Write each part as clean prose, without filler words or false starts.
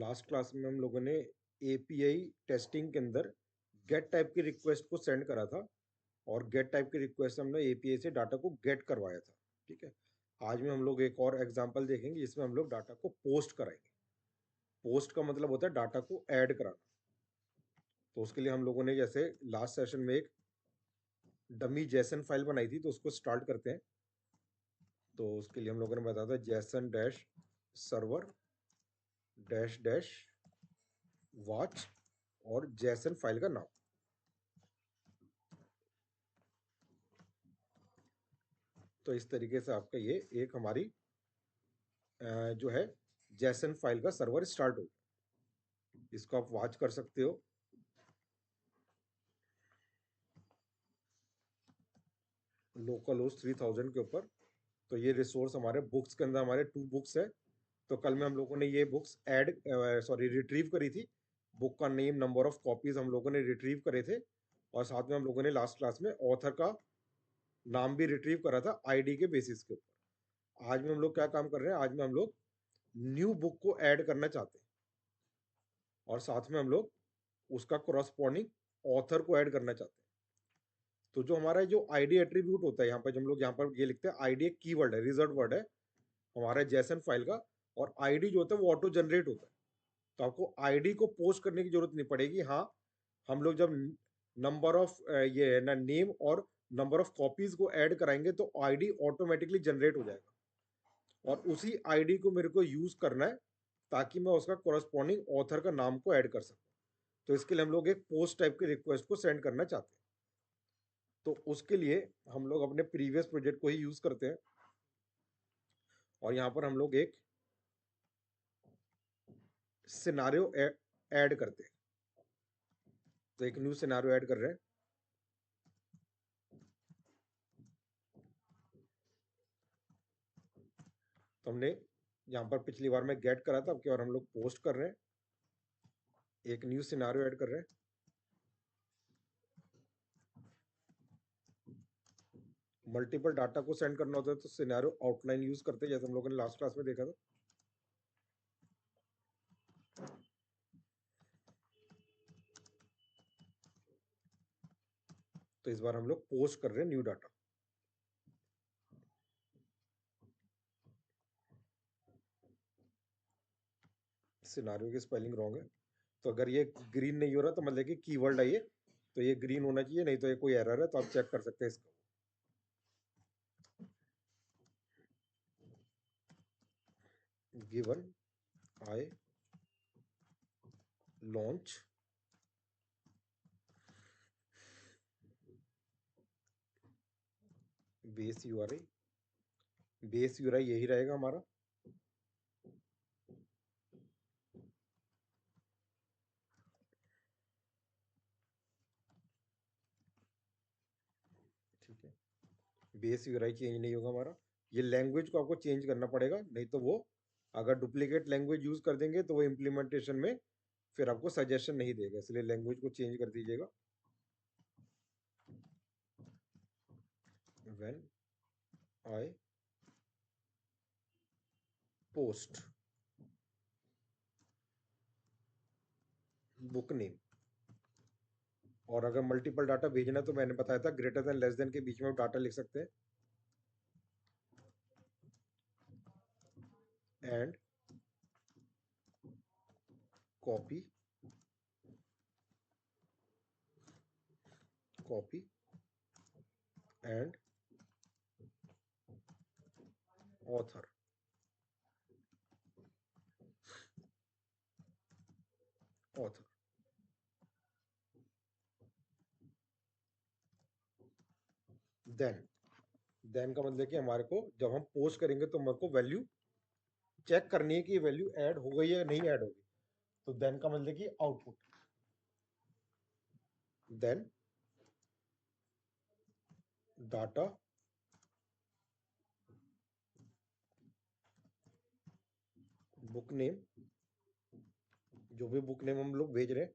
Last class में हम लोगों ने एपीआई टेस्टिंग के अंदर गेट टाइप की रिक्वेस्ट को सेंड करा था और गेट टाइप की रिक्वेस्ट से हमने एपीआई से डाटा को गेट करवाया था। ठीक है। आज में हम लोग एक और एग्जांपल देखेंगे जिसमें हम लोग डाटा को पोस्ट कराएंगे। पोस्ट का मतलब होता है डाटा को ऐड कराना। तो उसके लिए हम लोगों ने जैसे लास्ट सेशन में एक डमी जेसन फाइल बनाई थी, तो उसको स्टार्ट करते हैं। तो उसके लिए हम लोगों ने बताया था Jason dash server dash dash watch और जेसन फाइल का नाम। तो इस तरीके से आपका ये एक हमारी जो है जेसन फाइल का सर्वर स्टार्ट हो। इसको आप वॉच कर सकते हो। लोकल होस्ट 3000 के ऊपर। तो ये रिसोर्स हमारे बुक्स के अंदर हमारे 2 बुक्स है। तो कल में हम लोगों ने ये बुक्स रिट्रीव करी थी। बुक का नेम, नंबर ऑफ कॉपीज हम लोगों ने रिट्रीव करे थे। और साथ में हम लोगों ने लास्ट क्लास में ऑथर का नाम भी रिट्रीव करा था आईडी के बेसिस के ऊपर। आज में हम लोग क्या काम कर रहे हैं, आज में हम लोग न्यू बुक को ऐड करना चाहते हैं और साथ में हम लोग उसका करस्पॉन्डिंग ऑथर को ऐड करना चाहते हैं। तो जो हमारा जो आईडी एट्रीब्यूट होता है, यहाँ पर हम लोग यहाँ पर ये लिखते हैं आईडी एक कीवर्ड है, रिजर्व वर्ड है हमारे जेसन फाइल का। और आईडी जो होता है वो ऑटो जनरेट होता है। तो आपको आईडी को पोस्ट करने की जरूरत नहीं पड़ेगी। हाँ, हम लोग जब नंबर ऑफ ये है ना नेम और नंबर ऑफ कॉपीज को ऐड कराएंगे तो आईडी ऑटोमेटिकली जनरेट हो जाएगा और उसी आईडी को मेरे को यूज करना है ताकि मैं उसका कोरस्पॉन्डिंग ऑथर का नाम को ऐड कर सकूं। तो इसके लिए हम लोग एक पोस्ट टाइप की रिक्वेस्ट को सेंड करना चाहते हैं। तो उसके लिए हम लोग अपने प्रीवियस प्रोजेक्ट को ही यूज करते हैं और यहाँ पर हम लोग एक सिनारियो ऐड करते हैं। तो एक न्यू सिनारियो ऐड कर रहे हैं। तो हमने यहाँ पर पिछली बार में गेट करा था, अब की बार हम लोग पोस्ट कर रहे हैं। एक न्यू सिनारियो ऐड कर रहे हैं। मल्टीपल डाटा को सेंड करना होता है तो सिनारियो आउटलाइन यूज करते हैं, जैसे हम लोगों ने लास्ट क्लास में देखा था। तो इस बार हम लोग पोस्ट कर रहे हैं न्यू डाटा। सिनारियो की स्पेलिंग रॉन्ग है, तो अगर ये ग्रीन नहीं हो रहा तो मतलब कि कीवर्ड है ये, तो ये ग्रीन होना चाहिए, नहीं तो ये कोई एरर है, तो आप चेक कर सकते हैं इसको। Given I launch base URI. Base URI यही रहेगा हमारा। ठीक है, बेस यूआरआई चेंज नहीं होगा हमारा। ये लैंग्वेज को आपको चेंज करना पड़ेगा, नहीं तो वो अगर डुप्लीकेट लैंग्वेज यूज कर देंगे तो वो इम्प्लीमेंटेशन में फिर आपको सजेशन नहीं देगा, इसलिए लैंग्वेज को चेंज कर दीजिएगा। When I post book name. और अगर मल्टीपल डाटा भेजना तो मैंने बताया था ग्रेटर देन लेस देन के बीच में डाटा लिख सकते हैं। And copy copy and author author. Then then का मतलब कि हमारे को जब हम पोस्ट करेंगे तो हमारे को वैल्यू चेक करनी है कि वैल्यू ऐड हो गई है या नहीं ऐड होगी। तो देन का मतलब कि output. Then data book name, जो भी बुक नेम हम लोग भेज रहे हैं,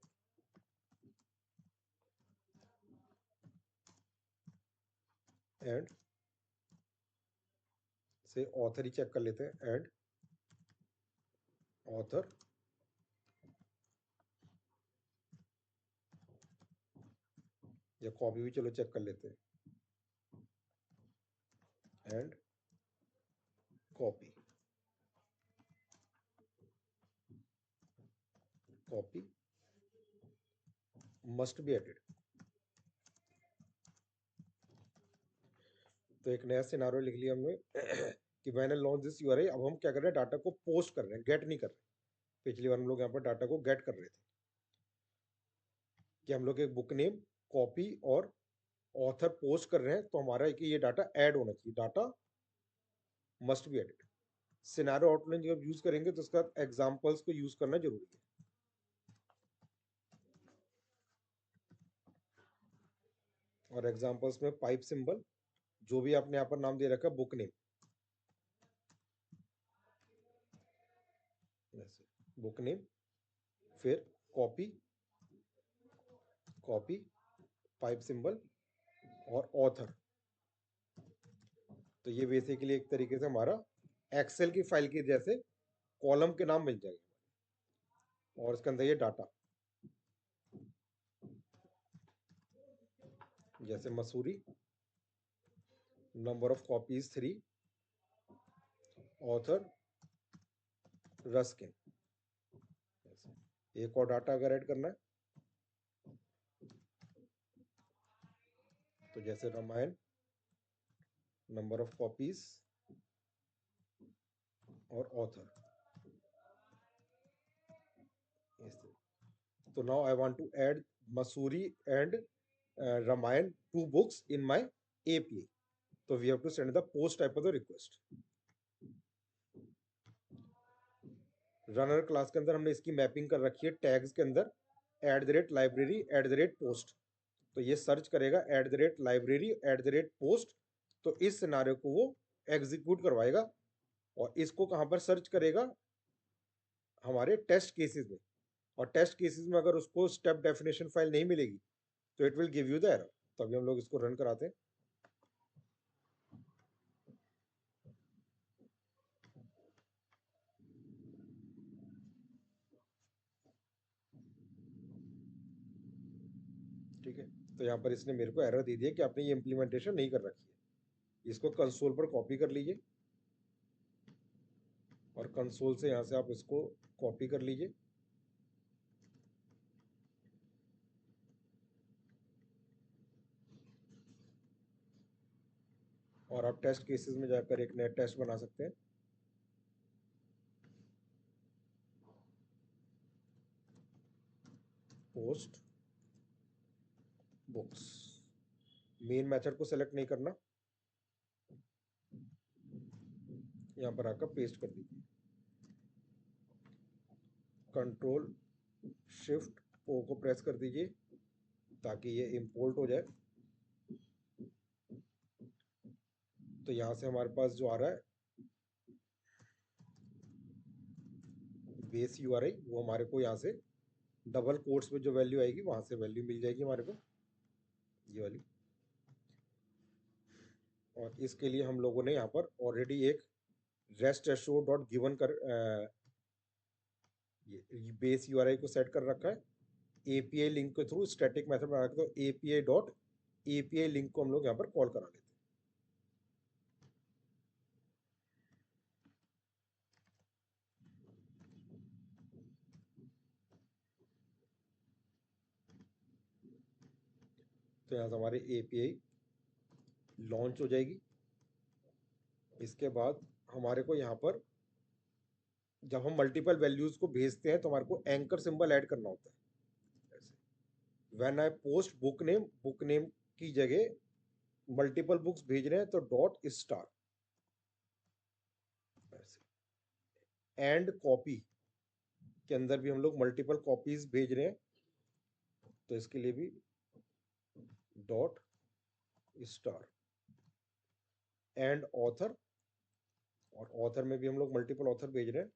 एंड से ऑथर ही चेक कर लेते हैं। एंड ऑथर या कॉपी भी चलो चेक कर लेते हैं, and copy, copy must be added. तो एक नया सिनारियो लिख लिया हमने कि मैंने लॉन्च दिस यूआरएल। अब हम क्या कर रहे हैं, डाटा को पोस्ट कर रहे हैं, गेट नहीं कर रहे। पिछली बार हम लोग यहाँ पर डाटा को गेट कर रहे थे कि हम लोग एक बुक नेम, कॉपी और ऑथर पोस्ट कर रहे हैं, तो हमारा कि ये डाटा ऐड होना चाहिए, data must be added. Scenario outline जब यूज करेंगे तो उसका एग्जांपल्स को यूज करना जरूरी है। और एग्जांपल्स में पाइप सिंबल, जो भी आपने यहाँ पर नाम दे रखा है बुक नेम, बुक नेम, फिर कॉपी, कॉपी पाइप सिंबल और ऑथर। तो ये बेसिकली एक तरीके से हमारा एक्सेल की फाइल के जैसे कॉलम के नाम मिल जाएंगे और इसके अंदर ये डाटा, जैसे Mussoorie, number of copies 3, author Ruskin. एक और डाटा अगर ऐड करना है तो जैसे रामायण, नंबर ऑफ कॉपीज और ऑथर। तो now I want to add Mussoorie and Ramayan, two books in my API. तो we have to send the post type of the request. Runner class के अंदर हमने इसकी मैपिंग कर रखी है टैग्स के अंदर, @library @post। तो ये सर्च करेगा @library @post। तो इस सिनारियो को वो एग्जीक्यूट करवाएगा और इसको कहाँ पर सर्च करेगा, हमारे टेस्ट केसेस में। और टेस्ट केसेस में अगर उसको स्टेप डेफिनेशन फाइल नहीं मिलेगी तो it will give you the error. तो अभी हम लोग इसको रन कराते हैं। ठीक है, तो यहाँ पर इसने मेरे को एरर दे दिया कि आपने ये इम्प्लीमेंटेशन नहीं कर रखी है। इसको कंसोल पर कॉपी कर लीजिए और कंसोल से यहाँ से आप इसको कॉपी कर लीजिए और आप टेस्ट केसेस में जाकर एक नया टेस्ट बना सकते हैं। पोस्ट बुक्स, मेन मेथड को सेलेक्ट नहीं करना, यहाँ पर आकर पेस्ट कर दीजिए, कंट्रोल शिफ्ट ओ को प्रेस कर दीजिए ताकि ये इंपोर्ट हो जाए। तो यहाँ से हमारे पास जो आ रहा है बेस यूआरआई, वो हमारे को यहाँ से डबल कोट्स में जो वैल्यू आएगी वहां से वैल्यू मिल जाएगी हमारे को, ये वाली। और इसके लिए हम लोगों ने यहाँ पर ऑलरेडी एक रेस्ट एश्योर डॉट गिवन कर ये बेस यूआरआई को सेट कर रखा है। एपीआई लिंक के थ्रू स्टैटिक मेथड बना रखा है, तो एपीआई डॉट एपीआई लिंक को हम लोग यहाँ पर कॉल करा लेते हैं। तो यहाँ से हमारी एपीआई लॉन्च हो जाएगी। इसके बाद हमारे को यहाँ पर जब हम मल्टीपल वैल्यूज को भेजते हैं तो हमारे को एंकर सिंबल ऐड करना होता है। When I post book name की जगह मल्टीपल बुक्स भेज रहे हैं तो डॉट स्टार। एंड कॉपी के अंदर भी हम लोग मल्टीपल कॉपीज भेज रहे हैं तो इसके लिए भी डॉट स्टार। एंड ऑथर, और ऑथर में भी हम लोग मल्टीपल ऑथर भेज रहे हैं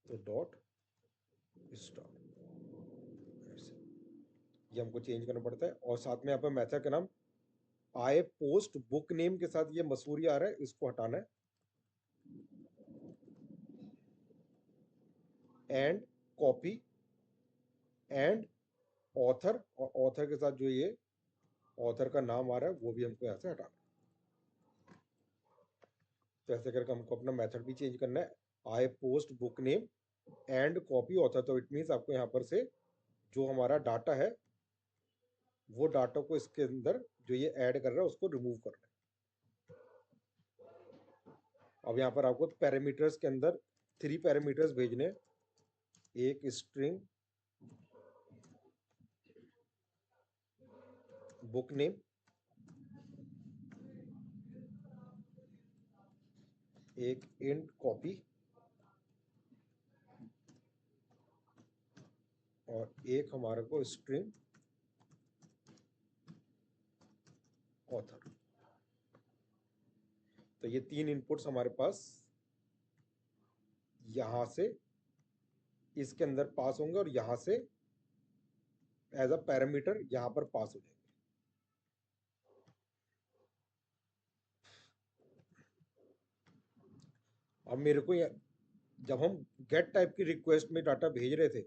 तो डॉट स्टार। ये हमको चेंज करना पड़ता है। और साथ में यहाँ पर मेथड का नाम आई पोस्ट बुक नेम के साथ ये मसूरी आ रहा है, इसको हटाना है। एंड कॉपी एंड ऑथर, और ऑथर के साथ जो ये ऑथर का नाम आ रहा है वो भी हमको यहाँ से हटाना है। तो ऐसे करके हमको अपना मेथड भी चेंज करना है। I post book name and copy author, तो इट मीन्स आपको यहाँ पर से जो हमारा डाटा है वो डाटा को इसके अंदर जो ये ऐड कर रहा है उसको रिमूव करना है। अब यहाँ पर आपको पैरामीटर्स के अंदर 3 पैरामीटर्स भेजने हैं। एक स्ट्रिंग बुक नेम, एक इंट कॉपी और एक हमारे को स्ट्रिंग ऑथर। तो ये 3 इनपुट्स हमारे पास यहां से इसके अंदर पास होंगे और यहां से एज अ पैरामीटर यहां पर पास हो जाएंगे। अब मेरे को जब हम गेट टाइप की रिक्वेस्ट में डाटा भेज रहे थे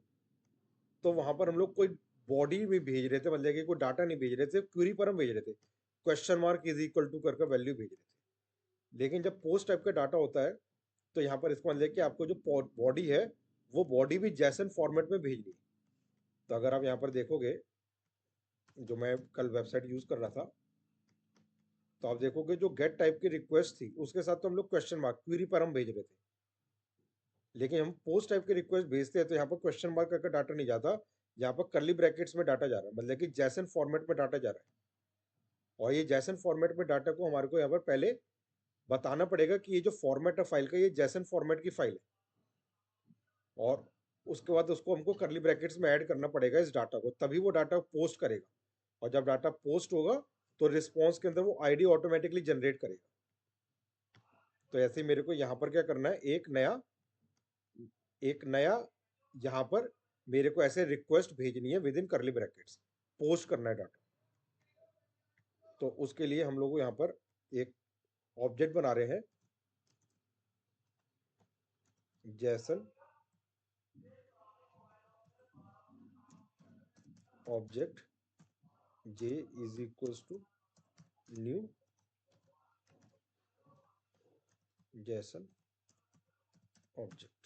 तो वहां पर हम लोग कोई बॉडी भी भेज रहे थे, मतलब कि कोई डाटा नहीं भेज रहे थे, क्वेरी पर हम भेज रहे थे, question mark is equal to करके वैल्यू भेज रहे थे। लेकिन जब पोस्ट टाइप का डाटा होता है तो यहाँ पर इसको मतलब कि आपको जो बॉडी है वो बॉडी भी जैसन फॉर्मेट में भेजनी है। तो अगर आप यहाँ पर देखोगे, जो मैं कल वेबसाइट यूज कर रहा था, तो आप देखोगे जो गेट टाइप की रिक्वेस्ट थी उसके साथ तो हम लोग क्वेश्चन मार्क क्वेरी पर हम भेज रहे थे, लेकिन हम पोस्ट टाइप की रिक्वेस्ट भेजते हैं तो यहाँ पर क्वेश्चन मार्क करके डाटा नहीं जाता, यहाँ पर कर्ली ब्रैकेट्स में डाटा जा रहा है, मतलब कि जैसन फॉर्मेट में डाटा जा रहा है। और ये जैसन फॉर्मेट में डाटा को हमारे को यहाँ पर पहले बताना पड़ेगा कि ये जो फॉर्मेट है फाइल का ये जैसन फॉर्मेट की फाइल है, और उसके बाद उसको हमको कर्ली ब्रैकेट्स में ऐड करना पड़ेगा इस डाटा को, तभी वो डाटा पोस्ट करेगा। और जब डाटा पोस्ट होगा तो रिस्पॉन्स के अंदर वो आईडी ऑटोमेटिकली जनरेट करेगा। तो ऐसे ही मेरे को यहाँ पर क्या करना है, एक नया यहाँ पर मेरे को ऐसे रिक्वेस्ट भेजनी है with in curly brackets, post करना है डाटा। तो उसके लिए हम लोग यहाँ पर एक ऑब्जेक्ट बना रहे हैं, JSON object J is equals to new JSON object.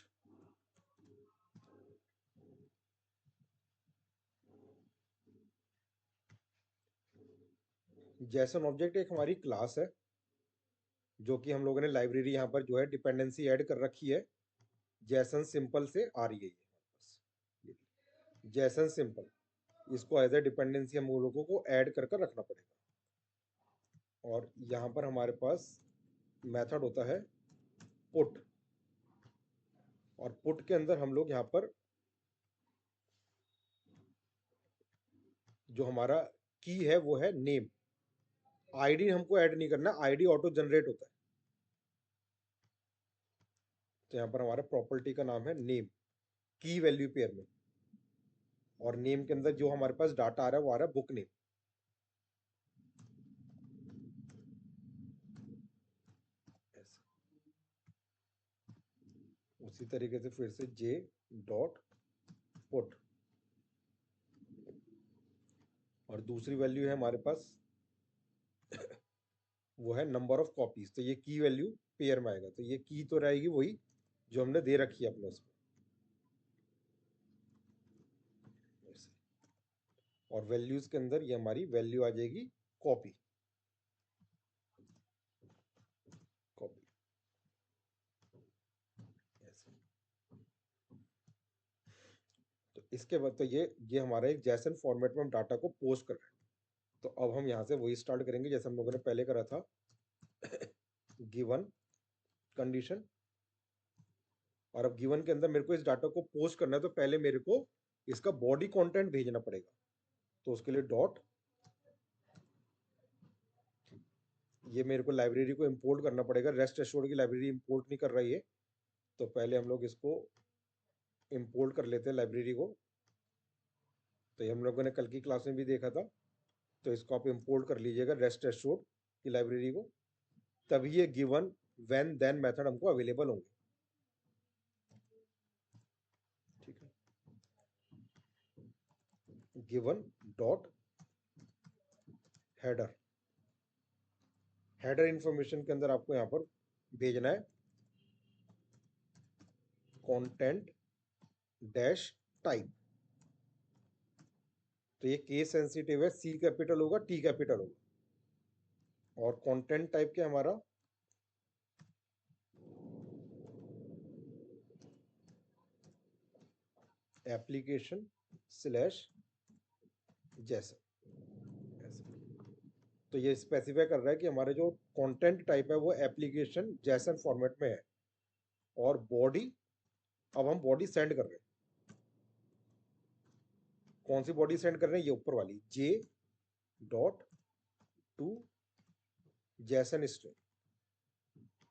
JSON object एक हमारी क्लास है जो कि हम लोगों ने लाइब्रेरी यहाँ पर जो है डिपेंडेंसी ऐड कर रखी है, जैसन सिंपल से आ रही है ये जैसन सिंपल, इसको एज ए डिपेंडेंसी हम लोगों को ऐड कर कर रखना पड़ेगा। और यहाँ पर हमारे पास मेथड होता है पुट, और पुट के अंदर हम लोग यहाँ पर जो हमारा की है वो है नेम, आईडी हमको ऐड नहीं करना, आईडी ऑटो जनरेट होता है। तो यहाँ पर हमारा प्रॉपर्टी का नाम है नेम, की वैल्यू पेयर में, और नेम के अंदर जो हमारे पास डाटा आ रहा है वो आ रहा है बुक नेम। उसी तरीके से फिर से जे डॉट पुट, और दूसरी वैल्यू है हमारे पास वो है नंबर ऑफ कॉपीज, तो ये की वैल्यू पेयर में आएगा, तो ये की तो रहेगी वही जो हमने दे रखी है अपने उसमें। और वैल्यूज के अंदर ये हमारी वैल्यू आ जाएगी कॉपी, कॉपी ऐसे। तो इसके बाद तो ये हमारा एक जैसन फॉर्मेट में हम डाटा को पोस्ट कर रहे हैं। तो अब हम यहाँ से वही स्टार्ट करेंगे जैसे हम लोगों ने पहले करा था, गिवन कंडीशन। और अब गिवन के अंदर मेरे को इस डाटा को पोस्ट करना है तो पहले मेरे को इसका बॉडी कंटेंट भेजना पड़ेगा, तो उसके लिए डॉट, ये मेरे को लाइब्रेरी को इंपोर्ट करना पड़ेगा, रेस्ट एश्योर्ड की लाइब्रेरी इंपोर्ट नहीं कर रही है, तो पहले हम लोग इसको इंपोर्ट कर लेते हैं लाइब्रेरी को। तो ये हम लोगों ने कल की क्लास में भी देखा था, तो इसको आप इंपोर्ट कर लीजिएगा रेस्ट एश्योर्ड की लाइब्रेरी को, तभी ये गिवन व्हेन देन मेथड हमको अवेलेबल होंगे। ठीक है, given dot header, header information के अंदर आपको यहाँ पर भेजना है कंटेंट डैश टाइप। तो ये केस सेंसिटिव है, सी कैपिटल होगा, टी कैपिटल होगा। और कंटेंट टाइप क्या हमारा एप्लीकेशन स्लैश जैसन। तो ये स्पेसिफाई कर रहा है कि हमारे जो कंटेंट टाइप है वो एप्लीकेशन जैसन फॉर्मेट में है। और बॉडी, अब हम बॉडी सेंड कर रहे हैं। कौन सी बॉडी सेंड कर रहे हैं? ये ऊपर वाली जे डॉट टू जैसन स्ट्रिंग।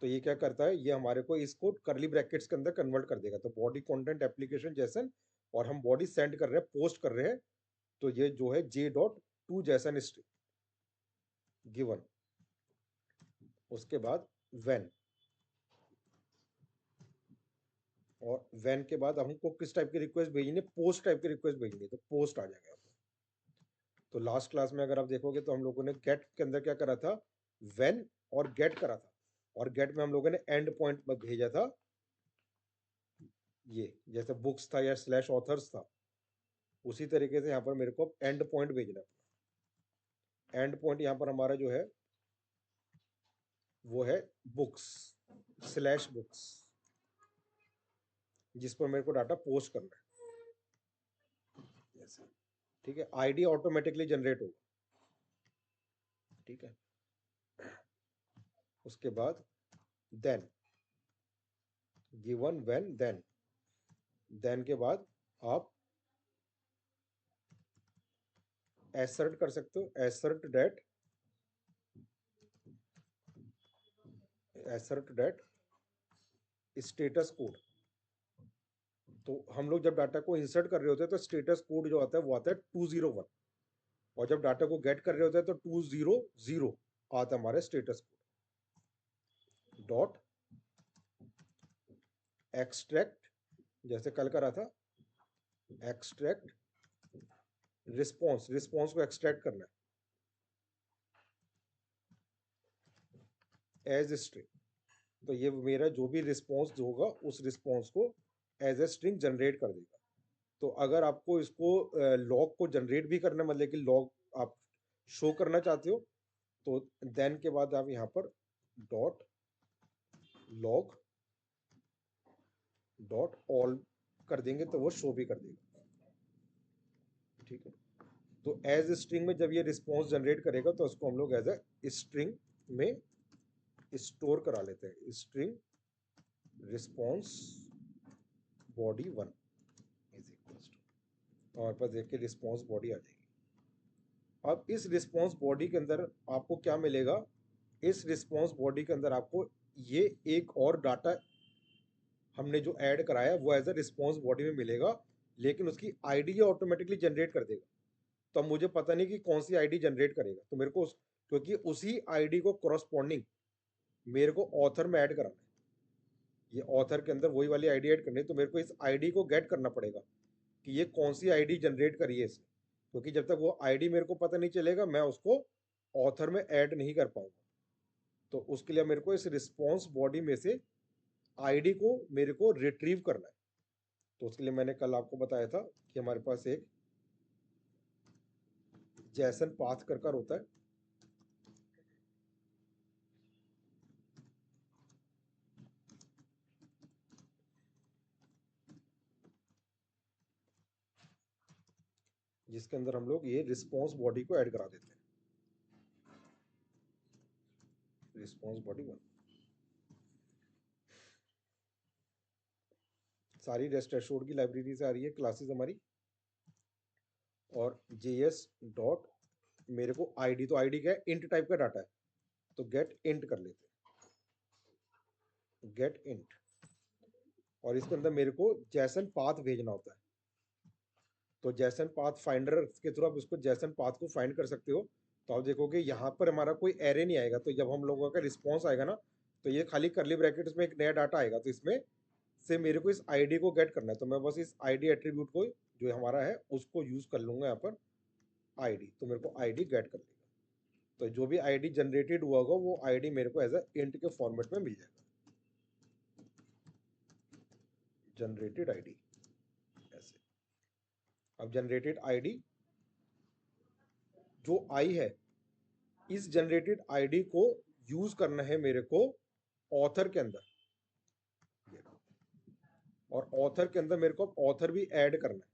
तो ये क्या करता है, ये हमारे को इसको करली ब्रैकेट्स के अंदर कन्वर्ट कर देगा। तो बॉडी कंटेंट एप्लीकेशन जैसन, और हम बॉडी सेंड कर रहे हैं, पोस्ट कर रहे हैं, तो ये जो है जे डॉट टू जैसन स्ट्रिंग गिवन। उसके बाद व्हेन, और व्हेन के बाद हमको किस टाइप की रिक्वेस्ट भेजनी है? पोस्ट टाइप की रिक्वेस्ट भेजनी है, तो पोस्ट आ जाएगा। तो लास्ट क्लास में अगर आप देखोगे तो हम लोगों ने गेट के अंदर क्या करा था, व्हेन और गेट करा था। और गेट में हम लोगों ने एंड पॉइंट भेजा था, ये जैसे बुक्स था या स्लैश ऑथर्स था, उसी तरीके से यहाँ पर मेरे को एंड पॉइंट भेजना है। एंड पॉइंट यहाँ पर हमारा जो है वो है बुक्स स्लैश बुक्स, जिस पर मेरे को डाटा पोस्ट करना है। ऐसे, ठीक है। आईडी ऑटोमेटिकली जनरेट होगा, ठीक है। उसके बाद then, given when then, then के बाद आप एसर्ट कर सकते हो, assert that, assert that status code. तो हम लोग जब डाटा को इंसर्ट कर रहे होते हैं तो स्टेटस कोड जो आता है वो आता है 201, और जब डाटा को गेट कर रहे होते हैं तो 200 आता है हमारे स्टेटस कोड। डॉट एक्सट्रैक्ट, जैसे कल करा था, एक्सट्रैक्ट रिस्पॉन्स, रिस्पॉन्स को एक्सट्रैक्ट करना है एज स्ट्रिंग। तो ये मेरा जो भी रिस्पॉन्स होगा उस रिस्पॉन्स को एज ए स्ट्रिंग जनरेट कर देगा। तो अगर आपको इसको लॉग को जनरेट भी करना, मतलब कि लॉग आप शो करना चाहते हो, तो देन के बाद आप यहाँ पर डॉट लॉग डॉट ऑल कर देंगे तो वो शो भी कर देगा, ठीक है। तो एज स्ट्रिंग में जब ये रिस्पॉन्स जनरेट करेगा तो उसको हम लोग एज ए स्ट्रिंग में स्टोर करा लेते हैं। String response body 1 is equals to, हमारे पास देखिए रिस्पॉन्स बॉडी आ जाएगी। अब इस रिस्पॉन्स बॉडी के अंदर आपको क्या मिलेगा? इस रिस्पॉन्स बॉडी के अंदर आपको ये एक और डाटा हमने जो ऐड कराया वो एज अ रिस्पॉन्स बॉडी में मिलेगा, लेकिन उसकी आईडी ऑटोमेटिकली जनरेट कर देगा। तो अब मुझे पता नहीं कि कौन सी आईडी जनरेट करेगा, तो मेरे को क्योंकि उसी आईडी को करस्पॉन्डिंग मेरे को ऑथर में ऐड कराना है, ये ऑथर के अंदर वही वाली आईडी ऐड करनी है, तो मेरे को इस आईडी को गेट करना पड़ेगा कि ये कौन सी आईडी जनरेट करी है इसने। क्योंकि जब तक वो आईडी मेरे को पता नहीं चलेगा मैं उसको ऑथर में ऐड नहीं कर पाऊंगा। तो उसके लिए मेरे को इस रिस्पॉन्स बॉडी में से आईडी को मेरे को रिट्रीव करना है। तो उसके लिए मैंने कल आपको बताया था कि हमारे पास एक जैसन पाथ कर होता है, जिसके अंदर हम लोग ये रिस्पॉन्स बॉडी को ऐड करा देते हैं। रिस्पॉन्स बॉडी 1 सारी रेस्ट एश्योर्ड की लाइब्रेरी से आ रही है, क्लासेस हमारी। और जेएस डॉट मेरे को आईडी, तो आईडी क्या है? इंट टाइप का डाटा है, तो गेट इंट कर लेते हैं, गेट इंट। और इसके अंदर मेरे को जैसन पाथ भेजना होता है, तो जैसन पाथ फाइंडर के थ्रू आप उसको जैसन पाथ को फाइंड कर सकते हो। तो आप देखोगे यहाँ पर हमारा कोई एरे नहीं आएगा, तो जब हम लोगों का रिस्पॉन्स आएगा ना, तो ये खाली करली ब्रैकेट्स में एक नया डाटा आएगा, तो इसमें से मेरे को इस आईडी को गेट करना है। तो मैं बस इस आईडी एट्रीब्यूट को जो हमारा है उसको यूज कर लूंगा यहाँ पर आईडी, तो मेरे को आईडी गेट कर लेगा। तो जो भी आईडी जनरेटेड हुआ होगा वो आईडी मेरे को एज अ इंट के फॉर्मेट में मिल जाएगा, जनरेटेड आईडी ऐसे। अब जनरेटेड आईडी जो आई है, इस जनरेटेड आईडी को यूज करना है मेरे को ऑथर के अंदर, और ऑथर के अंदर मेरे को ऑथर भी ऐड करना है।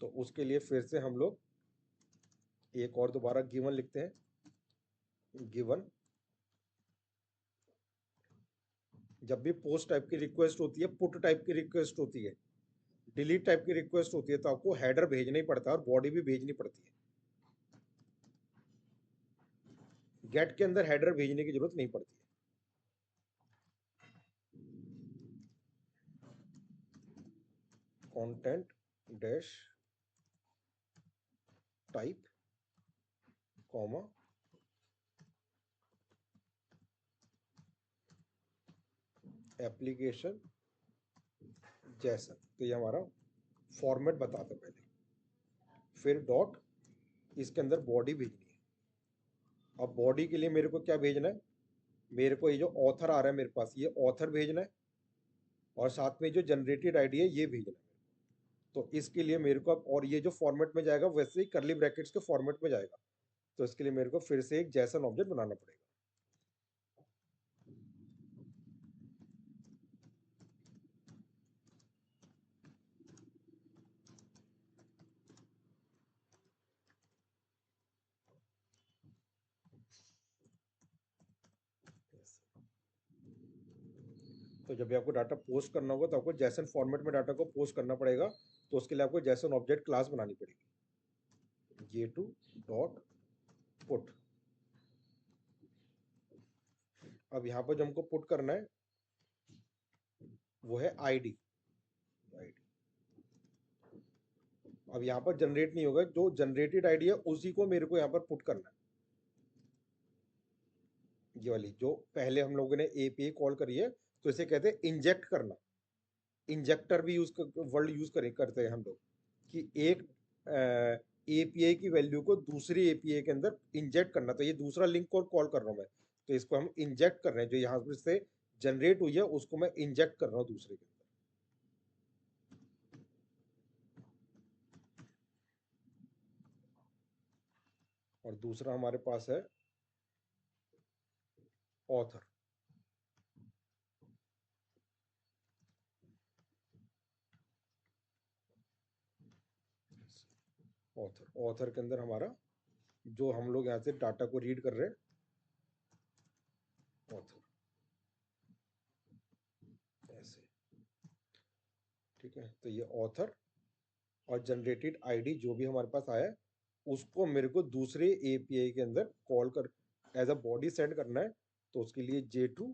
तो उसके लिए फिर से हम लोग एक और दोबारा गिवन लिखते हैं, गिवन। जब भी पोस्ट टाइप की रिक्वेस्ट होती है, पुट टाइप की रिक्वेस्ट होती है, डिलीट टाइप की रिक्वेस्ट होती है, तो आपको हेडर भेजना ही पड़ता है और बॉडी भी भेजनी पड़ती है। गेट के अंदर हेडर भेजने की जरूरत नहीं पड़ती है। Content dash type comma application जैसन। तो ये हमारा फॉर्मेट बताते पहले, फिर डॉट, इसके अंदर बॉडी भेजनी है। अब बॉडी के लिए मेरे को क्या भेजना है, मेरे को ये जो ऑथर आ रहा है मेरे पास, ये ऑथर भेजना है, और साथ में जो जनरेटेड आईडी है ये भेजना है। तो इसके लिए मेरे को अब, और ये जो फॉर्मेट में जाएगा वैसे ही करली ब्रैकेट्स के फॉर्मेट में जाएगा, तो इसके लिए मेरे को फिर से एक जैसन ऑब्जेक्ट बनाना पड़ेगा। तो जब भी आपको डाटा पोस्ट करना होगा तो आपको जैसन फॉर्मेट में डाटा को पोस्ट करना पड़ेगा, तो उसके लिए आपको जैसन ऑब्जेक्ट क्लास बनानी पड़ेगी, j2 डॉट पुट। अब यहाँ पर जो हमको पुट करना है वो है आईडी। अब यहाँ पर जनरेट नहीं होगा, जो जनरेटेड आईडी है उसी को मेरे को यहाँ पर पुट करना है। ये वाली जो पहले हम लोगों ने एपीआई कॉल करी है, तो इसे कहते हैं इंजेक्ट करना। इंजेक्टर भी यूज वर्ड यूज करते हैं हम लोग, कि एक एपीआई की वैल्यू को दूसरी एपीआई के अंदर इंजेक्ट करना। तो ये दूसरा लिंक को कॉल कर रहा हूँ मैं, तो इसको हम इंजेक्ट कर रहे हैं। जो यहाँ पर से जनरेट हुई है उसको मैं इंजेक्ट कर रहा हूँ दूसरे के अंदर। और दूसरा हमारे पास है ऑथर। ऑथर, ऑथर के अंदर हमारा जो हम लोग यहाँ से डाटा को रीड कर रहे हैं, ऑथर ऐसे। ठीक है, तो ये ऑथर और जनरेटेड आईडी जो भी हमारे पास आया है उसको मेरे को दूसरे एपीआई के अंदर कॉल कर एज अ बॉडी सेंड करना है। तो उसके लिए j2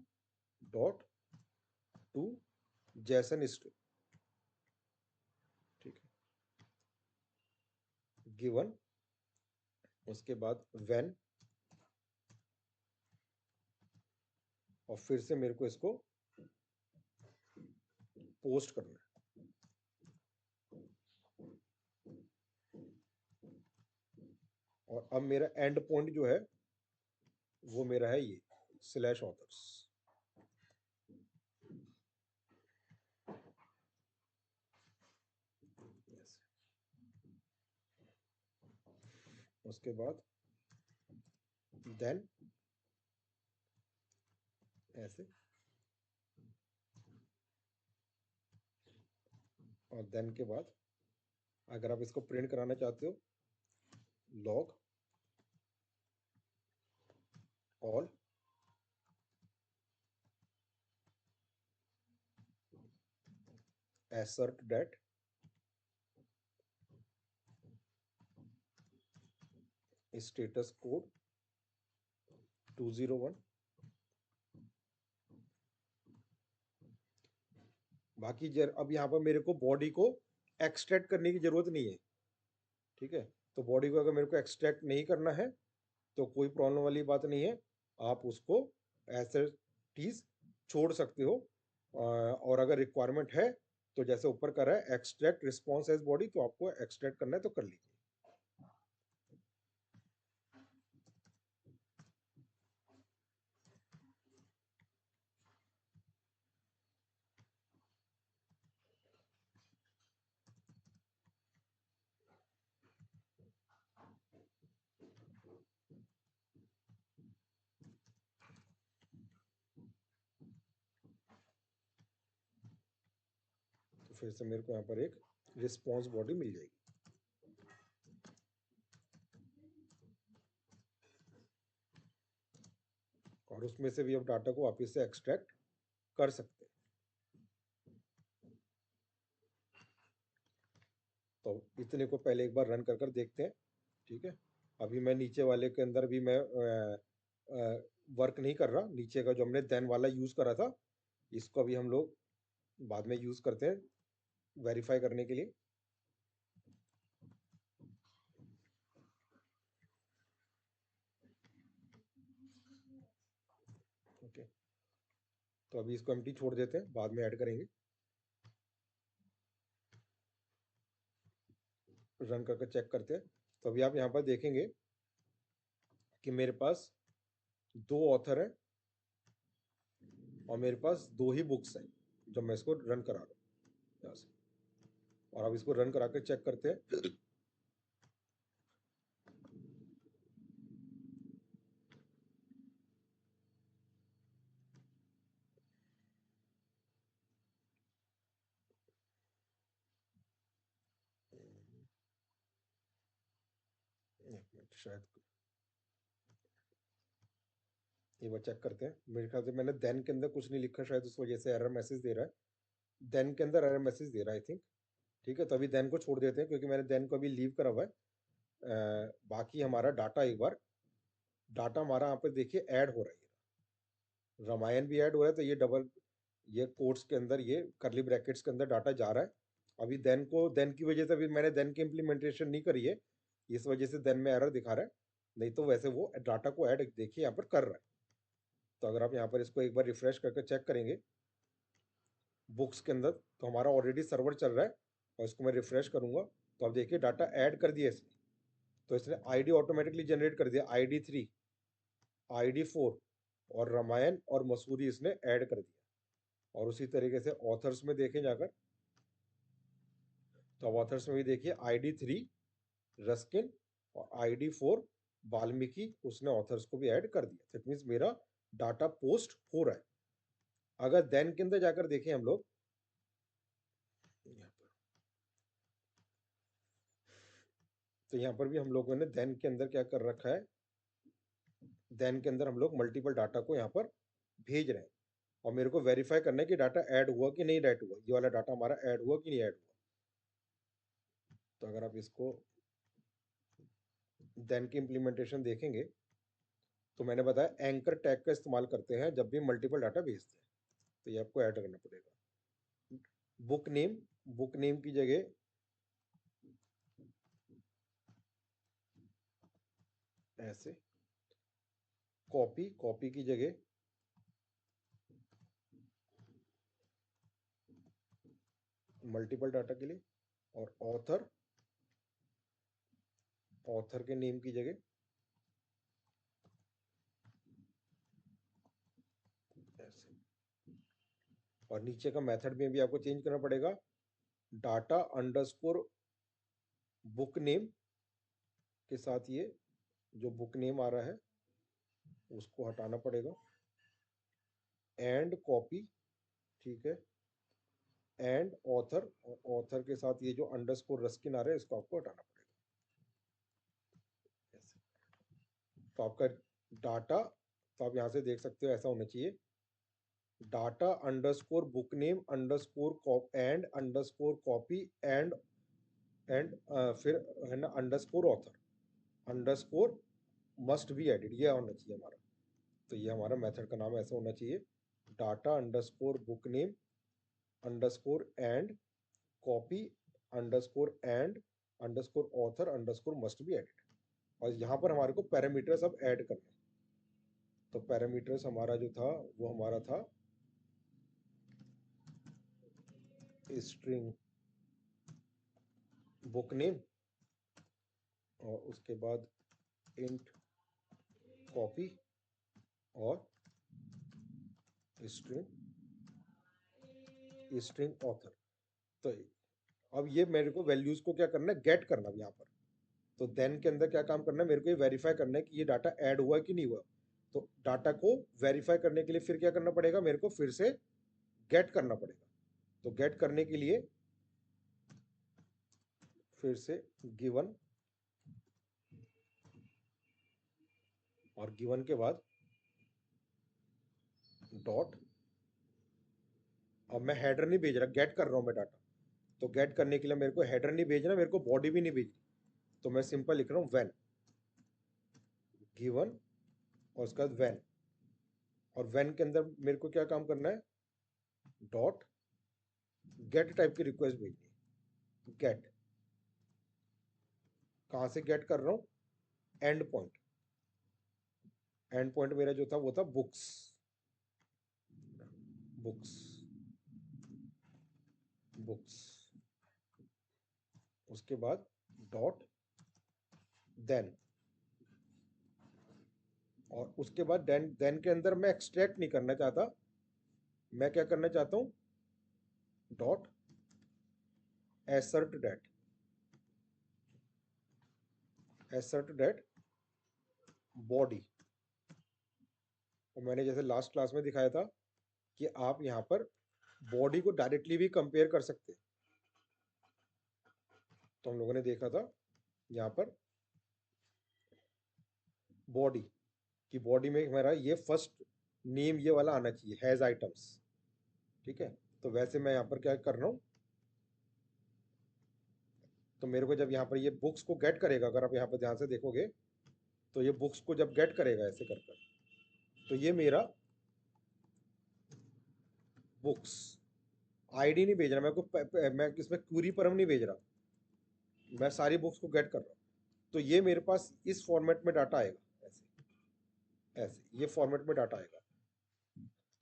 डॉट टू जैसन स्ट्रिंग, ठीक है, गिवन, उसके बाद व्हेन, और फिर से मेरे को इसको पोस्ट करना है। और अब मेरा एंड पॉइंट जो है वो मेरा है ये स्लैश ऑथर्स। उसके बाद देन ऐसे, और देन के बाद अगर आप इसको प्रिंट कराना चाहते हो, log all assert that status code 201। बाकी अब यहाँ पर मेरे को बॉडी को एक्सट्रैक्ट करने की जरूरत नहीं है, ठीक है। तो बॉडी को अगर मेरे को एक्सट्रैक्ट नहीं करना है तो कोई प्रॉब्लम वाली बात नहीं है, आप उसको ऐसे टीज छोड़ सकते हो। और अगर रिक्वायरमेंट है तो जैसे ऊपर कर रहा है एक्सट्रैक्ट रिस्पॉन्स एज बॉडी, तो आपको एक्सट्रैक्ट करना है तो कर लीजिए। फिर से मेरे को यहाँ पर एक रिस्पॉन्स बॉडी मिल जाएगी। और उसमें से भी अब डाटा को वापस से एक्सट्रैक्ट कर सकते हैं। तो इतने को पहले एक बार रन कर देखते हैं। ठीक है, अभी मैं नीचे वाले के अंदर भी मैं वर्क नहीं कर रहा। नीचे का जो हमने देन वाला यूज़ करा था, इसको अभी हम लोग बाद में यूज़ करते हैं वेरीफाई करने के लिए। ओके, तो अभी इसको एम्प्टी छोड़ देते हैं, बाद में ऐड करेंगे। रन करके चेक करते हैं। तो अभी आप यहाँ पर देखेंगे कि मेरे पास 2 ऑथर हैं और मेरे पास 2 ही बुक्स हैं जब मैं इसको रन करा रहा हूँ यहाँ से। और अब इसको रन करा के चेक करते हैं। एक मिनट, शायद एक बार चेक करते हैं। मेरे ख्याल से मैंने देन के अंदर कुछ नहीं लिखा, शायद उस वजह से एरर मैसेज दे रहा है। देन के अंदर एरर मैसेज दे रहा है आई थिंक। ठीक है, तो अभी देन को छोड़ देते हैं क्योंकि मैंने देन को अभी लीव करा हुआ है। बाकी हमारा डाटा एक बार, डाटा हमारा यहाँ पर देखिए ऐड हो रहा है। रामायण भी ऐड हो रहा है, तो ये डबल, ये कोट्स के अंदर, ये करली ब्रैकेट्स के अंदर डाटा जा रहा है। अभी देन को, देन की वजह से अभी मैंने देन की इम्प्लीमेंटेशन नहीं करी है, इस वजह से देन में एरर दिखा रहा है। नहीं तो वैसे वो डाटा को ऐड देखिए यहाँ पर कर रहा है। तो अगर आप यहाँ पर इसको एक बार रिफ्रेश करके चेक करेंगे बुक्स के अंदर, तो हमारा ऑलरेडी सर्वर चल रहा है। और इसको मैं रिफ्रेश करूंगा तो आप देखिए डाटा ऐड कर दिया इसने। तो इसने आईडी ऑटोमेटिकली जनरेट कर दिया, ID 3, ID 4 और रामायण और मसूरी इसने ऐड कर दिया। और उसी तरीके से ऑथर्स में देखें जाकर, तो अब ऑथर्स में भी देखिए ID 3 रस्किन और ID 4 वाल्मीकि, उसने ऑथर्स को भी ऐड कर दिया। दैट मीन्स मेरा डाटा पोस्ट हो रहा है। अगर देन के अंदर जाकर देखें हम लोग यहाँ पर, तो यहाँ पर भी हम लोगों ने देन के अंदर क्या कर रखा है, देन के अंदर हम लोग मल्टीपल डाटा को यहाँ पर भेज रहे हैं। और मेरे को वेरीफाई करना है कि डाटा ऐड हुआ कि नहीं ऐड हुआ, ये वाला डाटा हमारा ऐड हुआ कि नहीं ऐड हुआ। तो अगर आप इसको देन की इम्प्लीमेंटेशन देखेंगे, तो मैंने बताया एंकर टैग का इस्तेमाल करते हैं जब भी मल्टीपल डाटा भेजते हैं। तो ये आपको ऐड करना पड़ेगा। बुक नेम, बुक नेम की जगह ऐसे, कॉपी, कॉपी की जगह मल्टीपल डाटा के लिए, और ऑथर, ऑथर के नेम की जगह ऐसे। और नीचे का मेथड में भी आपको चेंज करना पड़ेगा। डाटा अंडरस्कोर बुक नेम के साथ ये जो बुक नेम आ रहा है उसको हटाना पड़ेगा। एंड कॉपी, ठीक है, एंड ऑथर, ऑथर के साथ ये जो अंडरस्कोर रस्किन आ रहा है इसको आपको हटाना पड़ेगा ऐसे। तो आपका डाटा, तो आप यहाँ से देख सकते हो ऐसा होना चाहिए, data underscore book name underscore and underscore copy and फिर है ना underscore author underscore must be added, ये होना चाहिए हमारा। तो ये हमारा मेथड का नाम ऐसा होना चाहिए, data underscore book name underscore and copy underscore and underscore author underscore must be added. और यहाँ पर हमारे को पैरामीटर्स अब ऐड करना है। तो पैरामीटर्स हमारा जो था वो हमारा था स्ट्रिंग बुक नेम, और उसके बाद इंट कॉपी और स्ट्रिंग स्ट्रिंग ऑथर। तो अब ये मेरे को वैल्यूज को क्या करना है, गेट करना है यहाँ पर। तो देन के अंदर क्या काम करना है, मेरे को ये वेरीफाई करना है कि ये डाटा ऐड हुआ कि नहीं हुआ। तो डाटा को वेरीफाई करने के लिए फिर क्या करना पड़ेगा, मेरे को फिर से गेट करना पड़ेगा। तो गेट करने के लिए फिर से गिवन, और गिवन के बाद डॉट। अब मैं हेडर नहीं भेज रहा, गेट कर रहा हूँ मैं डाटा। तो गेट करने के लिए मेरे को हेडर नहीं भेजना, मेरे को बॉडी भी नहीं भेजनी, तो मैं सिंपल लिख रहा हूँ व्हेन गिवन, और उसके बाद व्हेन। और व्हेन के अंदर मेरे को क्या काम करना है, डॉट गेट टाइप की रिक्वेस्ट भेजनी है। गेट, कहाँ से गेट कर रहा हूँ, एंड पॉइंट। एंड पॉइंट मेरा जो था वो था बुक्स, बुक्स, बुक्स। उसके बाद डॉट देन, और उसके बाद देन, देन के अंदर मैं एक्सट्रैक्ट नहीं करना चाहता, मैं क्या करना चाहता हूँ, dot assert that, assert that body. और मैंने जैसे लास्ट क्लास में दिखाया था कि आप यहाँ पर बॉडी को डायरेक्टली भी कंपेयर कर सकते हैं। तो हम लोगों ने देखा था यहाँ पर बॉडी, कि बॉडी में मेरा ये फर्स्ट नेम ये वाला आना चाहिए, हैज आइटम्स। ठीक है, तो वैसे मैं यहाँ पर क्या कर रहा हूँ, तो मेरे को जब यहाँ पर ये बुक्स को गेट करेगा, अगर आप यहाँ पर ध्यान से देखोगे, तो ये बुक्स को जब गेट करेगा ऐसे कर कर, तो ये मेरा बुक्स आईडी नहीं भेज रहा, मैं इसमें क्यूरी परम नहीं भेज रहा, मैं सारी बुक्स को गेट कर रहा हूँ। तो ये मेरे पास इस फॉर्मेट में डाटा आएगा, ऐसे, ऐसे ये फॉर्मेट में डाटा आएगा।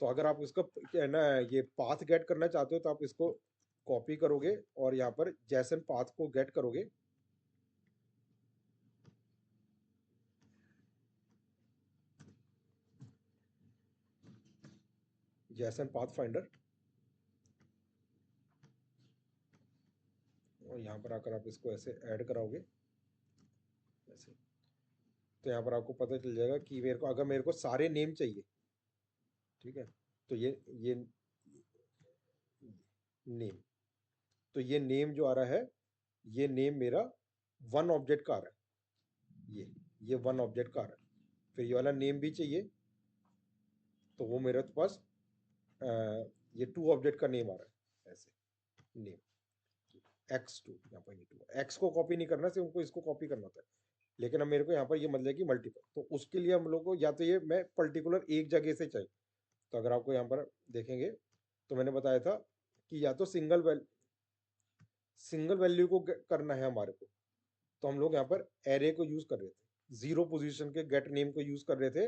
तो अगर आप इसका क्या है ना, ये पाथ गेट करना चाहते हो, तो आप इसको कॉपी करोगे और यहाँ पर जैसन पाथ को गेट करोगे, जैसन पाथ फाइंडर, और यहाँ पर आकर आप इसको ऐसे ऐड कराओगे ऐसे, तो यहाँ पर आपको पता चल जाएगा कि मेरे को, अगर मेरे को सारे नेम चाहिए, ठीक है, तो ये नेम, तो ये नेम जो आ रहा है, ये नेम मेरा वन ऑब्जेक्ट का आ रहा है, ये वन ऑब्जेक्ट का आ रहा है। फिर ये वाला नेम भी चाहिए, तो वो मेरे पास अ, ये टू ऑब्जेक्ट का नेम आ रहा है, ऐसे नेम x2, यहाँ पर ये टू, एक्स को कॉपी नहीं करना, सिर्फ हमको इसको कॉपी करना होता है। लेकिन अब मेरे को यहाँ पर ये मतलब कि मल्टीपल, तो उसके लिए हम लोग को या तो ये मैं पर्टिकुलर एक जगह से चाहिए। तो अगर आपको यहाँ पर देखेंगे, तो मैंने बताया था कि या तो सिंगल वैल्यू को करना है हमारे को, तो हम लोग यहाँ पर एरे को यूज कर रहे थे, जीरो पोजीशन के गेट नेम को यूज कर रहे थे,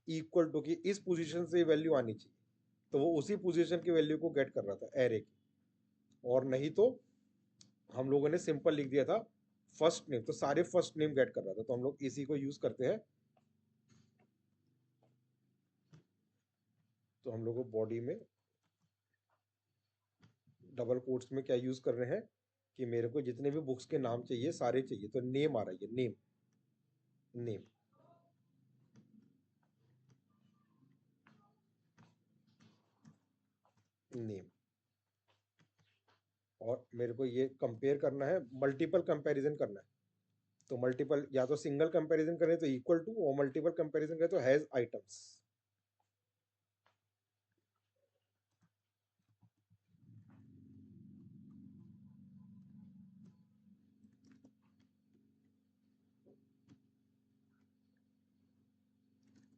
इक्वल टू की इस पोजीशन से वैल्यू आनी चाहिए, तो वो उसी पोजीशन की वैल्यू को गेट कर रहा था एरे की। और नहीं तो हम लोगों ने सिंपल लिख दिया था फर्स्ट नेम, तो सारे फर्स्ट नेम गेट कर रहा था, तो हम लोग इसी को यूज करते हैं। तो हम लोग बॉडी में डबल कोट्स में क्या यूज कर रहे हैं, कि मेरे को जितने भी बुक्स के नाम चाहिए सारे चाहिए, तो नेम आ रहा है, ये नेम, नेम, नेम। और मेरे को ये कंपेयर करना है, मल्टीपल कंपैरिजन करना है, तो मल्टीपल, या तो सिंगल कंपैरिजन करें तो इक्वल टू, और मल्टीपल कंपैरिजन करें तो हैज आइटम्स।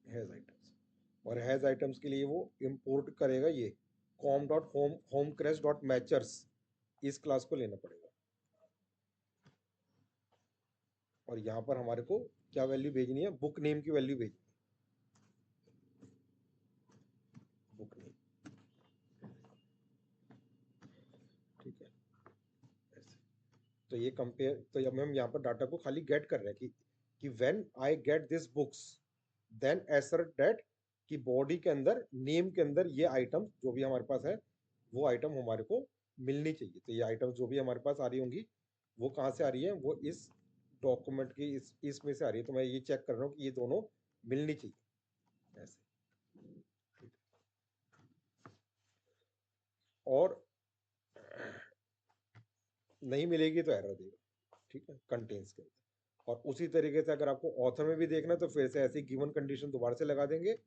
हैज आइटम्स, और हैज आइटम्स के लिए वो इंपोर्ट करेगा ये कॉम डॉट होम होम क्रेश डॉट मैचर्स, इस क्लास को लेना पड़ेगा। और यहाँ पर हमारे को क्या वैल्यू भेजनी है, बुक नेम की वैल्यू भेजनी है, बुक नेम, ठीक है, ऐसे। तो ये कंपेयर, तो जब हम यहाँ पर डाटा को खाली गेट कर रहे हैं कि when I get this books, then assert that, कि बॉडी के अंदर, नेम के अंदर ये आइटम जो भी हमारे पास है, वो आइटम हमारे को मिलनी चाहिए। तो ये आइटम जो भी हमारे पास आ रही होंगी, वो कहाँ से आ रही है, वो इस डॉक्यूमेंट की इसमें से आ रही है, तो मैं ये चेक कर रहा हूँ कि ये दोनों मिलनी चाहिए, ऐसे, ठीक। और नहीं मिलेगी तो एरर देगा, ठीक है, कंटेन्स के अंदर। और उसी तरीके से अगर आपको ऑथर में भी देखना है तो फिर से ऐसी गिवन कंडीशन दोबारा से लगा देंगे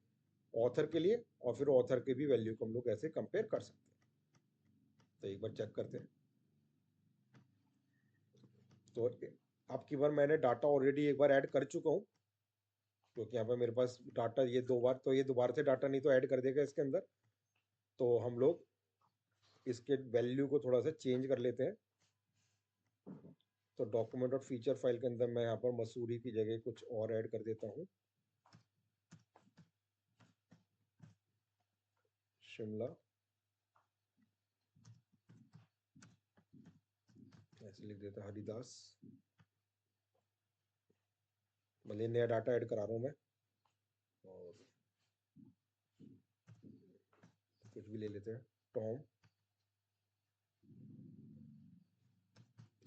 ऑथर के लिए, और फिर ऑथर के भी वैल्यू को हम लोग ऐसे कंपेयर कर सकते हैं। तो एक बार चेक करते हैं। तो अब की बार मैंने डाटा ऑलरेडी एक बार ऐड कर चुका हूँ, क्योंकि यहाँ पर मेरे पास डाटा ये 2 बार, तो ये दोबारा से डाटा नहीं तो ऐड कर देगा इसके अंदर। तो हम लोग इसके वैल्यू को थोड़ा सा चेंज कर लेते हैं। तो डॉक्यूमेंट और फीचर फाइल के अंदर मैं यहाँ पर मसूरी की जगह कुछ और ऐड कर देता हूँ, शिमला, ऐसे लिख देता हरिदास। मतलब नया डाटा ऐड करा रहा हूँ मैं, और कुछ भी ले लेते हैं, टॉम,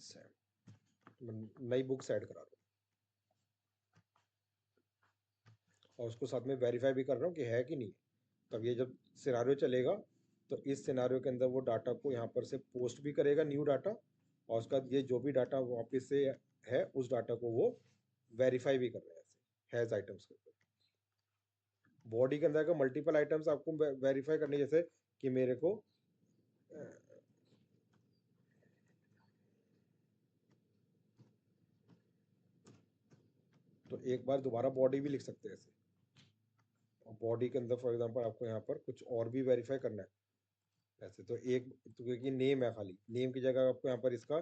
सैम। नई बुक्स ऐड करा रहा हूँ और उसको साथ में वेरीफाई भी कर रहा हूँ कि है कि नहीं। तब ये जब सिनारियो चलेगा तो इस सिनारियो के अंदर वो डाटा को यहाँ पर से पोस्ट भी करेगा, न्यू डाटा, और उसका ये जो भी डाटा वापस से है उस डाटा को वो वेरीफाई भी कर रहा है ऐसे हैज आइटम्स के ऊपर। बॉडी के अंदर का मल्टीपल आइटम्स आपको वेरीफाई करने, जैसे कि मेरे को तो एक बार दोबारा बॉडी भी लिख सकते हैं ऐसे। और बॉडी के अंदर फॉर एग्जांपल आपको यहाँ पर कुछ और भी वेरीफाई करना है ऐसे। तो एक तो क्योंकि नेम है, खाली नेम की जगह आपको यहाँ पर इसका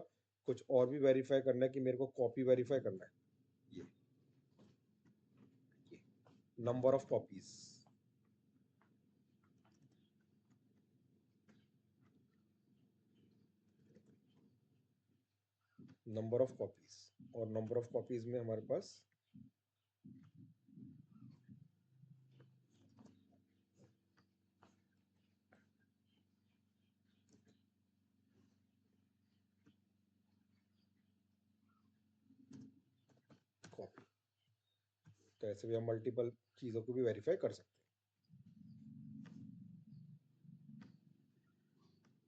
कुछ और भी वेरीफाई करना है कि मेरे को कॉपी वेरीफाई करना है। ये number of copies, number of copies, और नंबर ऑफ कॉपीज में हमारे पास कॉपी। तो ऐसे भी हम मल्टीपल चीज़ों को भी वेरीफाई कर सकते हैं।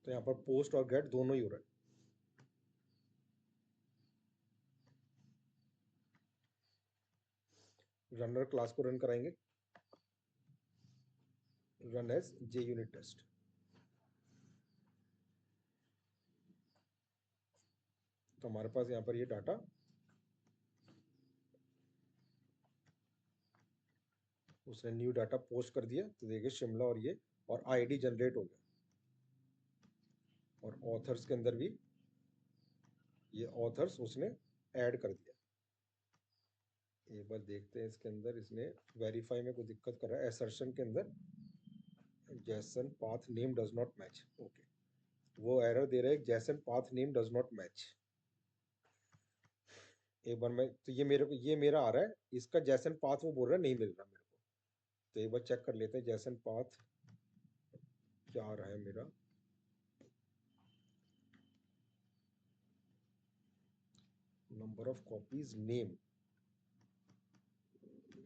तो यहाँ पर पोस्ट और गेट दोनों ही हो रहा है। रनर क्लास को रन कराएंगे, रन एज जे यूनिट टेस्ट। तो हमारे पास यहाँ पर ये डाटा उसने न्यू डाटा पोस्ट कर दिया, तो देखिए शिमला और ये, और आईडी जनरेट हो गया। और ऑथर्स के अंदर भी ये ऑथर्स उसने ऐड कर दिया। एक बार देखते हैं इसके अंदर, इसने वेरीफाई में कोई दिक्कत कर रहा है असर्शन के अंदर, जैसन path name does not match. Okay, वो एरर दे रहा है जैसन path name does not match. एक बार मैं तो ये मेरे को ये मेरा आ रहा है, इसका जैसन पाथ वो बोल रहा है नहीं मिल रहा मेरे को। तो एक बार चेक कर लेते हैं जैसन पाथ क्या आ रहा है मेरा। नंबर ऑफ कॉपीज नेम,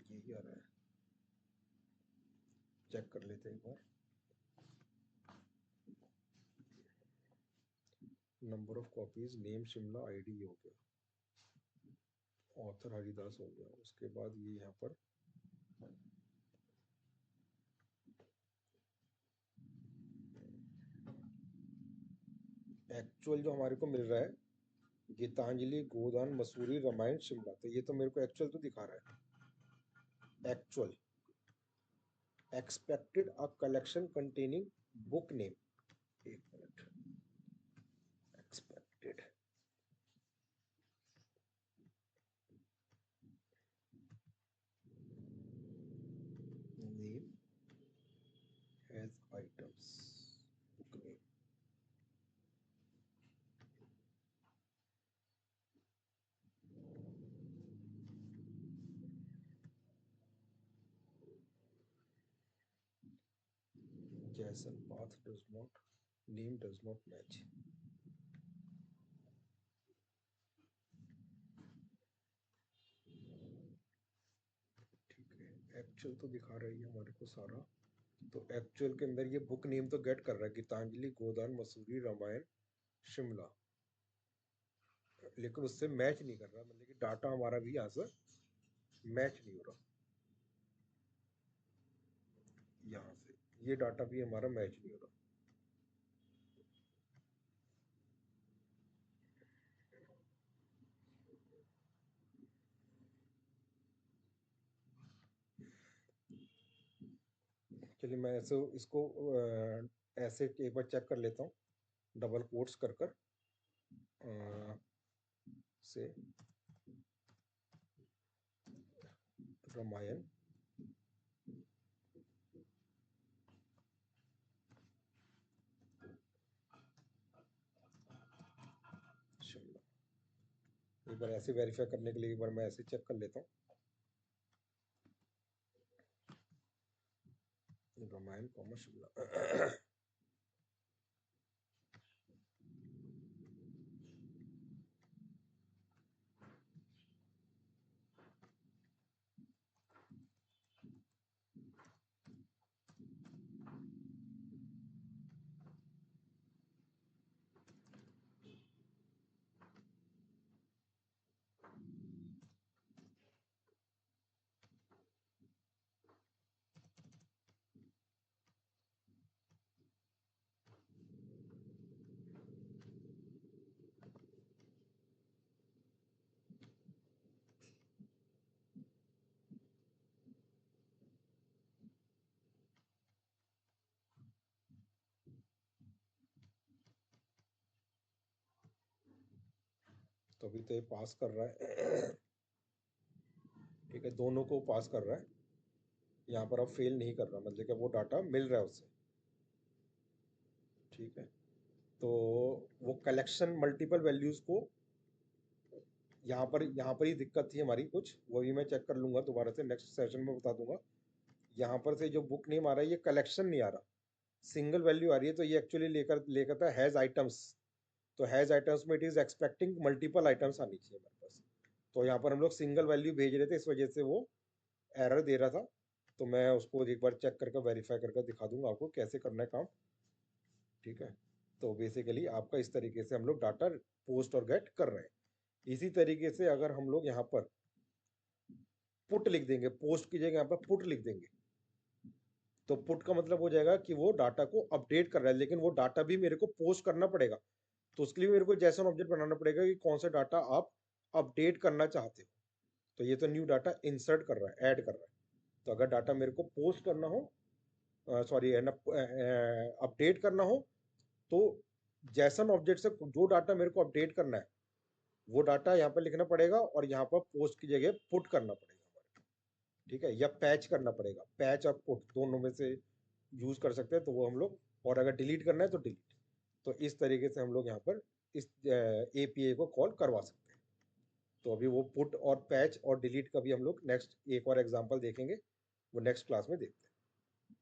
यही आ रहा है। चेक कर लेते हैं एक बार। Number of copies name Shimla, ID हो गया, ऑथर हरिदास हो गया। उसके बाद ये यहाँ पर एक्चुअल जो हमारे को मिल रहा है, गीतांजलि, गोदान, मसूरी, रामायण, शिमला, तो ये तो मेरे को एक्चुअल तो दिखा रहा है। Actual expected a collection containing book name, एक minute, expected name has items, book name. JSON path does not, name does not match. ठीक है, एक्चुअल तो दिखा रही है हमारे को सारा। तो एक्चुअल के अंदर ये बुक नेम तो गेट कर रहा है, गीतांजलि, गोदान, मसूरी, रामायण, शिमला। लेकिन उससे मैच नहीं कर रहा, मतलब कि डाटा हमारा भी यहाँ से मैच नहीं हो रहा। यहाँ से ये डाटा भी हमारा मैच नहीं हो रहा। चलिए मैं ऐसे इसको ऐसे एक बार चेक कर लेता हूँ, डबल कोट्स कर कर से रामायण शिमला। एक बार ऐसे वेरीफाई करने के लिए एक बार मैं ऐसे चेक कर लेता हूँ, रामायण कॉमा शिमला। तो अभी तो ये पास कर रहा है। ठीक है, दोनों को पास कर रहा है। यहाँ पर अब फेल नहीं कर रहा, मतलब कि वो डाटा मिल रहा है उसे। ठीक है, तो वो कलेक्शन मल्टीपल वैल्यूज को यहाँ पर ही दिक्कत थी हमारी कुछ, वो भी मैं चेक कर लूंगा दोबारा से, नेक्स्ट सेशन में बता दूंगा। यहाँ पर से जो बुक नेम आ रहा है ये कलेक्शन नहीं आ रहा, सिंगल वैल्यू आ रही है। तो ये एक्चुअली लेकर लेकर था हैज आइटम्स। तो हैज आइटम्स में it is expecting multiple items आनी चाहिए हमारे पास। तो यहाँ पर हम लोग सिंगल वैल्यू भेज रहे थे, इस वजह से वो एरर दे रहा था। तो मैं उसको एक बार चेक करके वेरीफाई करके दिखा दूंगा आपको कैसे करना है काम। ठीक है, तो बेसिकली आपका इस तरीके से हम लोग डाटा पोस्ट और गेट कर रहे हैं। इसी तरीके से अगर हम लोग यहाँ पर पुट लिख देंगे, पोस्ट की जगह यहाँ पर पुट लिख देंगे, तो पुट का मतलब हो जाएगा कि वो डाटा को अपडेट कर रहा है, लेकिन वो डाटा भी मेरे को पोस्ट करना पड़ेगा। तो उसके लिए मेरे को जैसन ऑब्जेक्ट बनाना पड़ेगा कि कौन सा डाटा आप अपडेट करना चाहते हो। तो ये तो न्यू डाटा इंसर्ट कर रहा है, ऐड कर रहा है। तो अगर डाटा मेरे को पोस्ट करना हो, सॉरी है ना, अपडेट करना हो, तो जैसन ऑब्जेक्ट से जो डाटा मेरे को अपडेट करना है वो डाटा यहाँ पर लिखना पड़ेगा, और यहाँ पर पोस्ट की जगह पुट करना पड़ेगा हमारे। ठीक है, या पैच करना पड़ेगा, पैच और पुट दोनों में से यूज कर सकते हैं, तो वो हम लोग, और अगर डिलीट करना है तो डिलीट। तो इस तरीके से हम लोग यहाँ पर इस एपीआई को कॉल करवा सकते हैं। तो अभी वो पुट और पैच और डिलीट का भी हम लोग नेक्स्ट एक और एग्जांपल देखेंगे, वो नेक्स्ट क्लास में देखते हैं।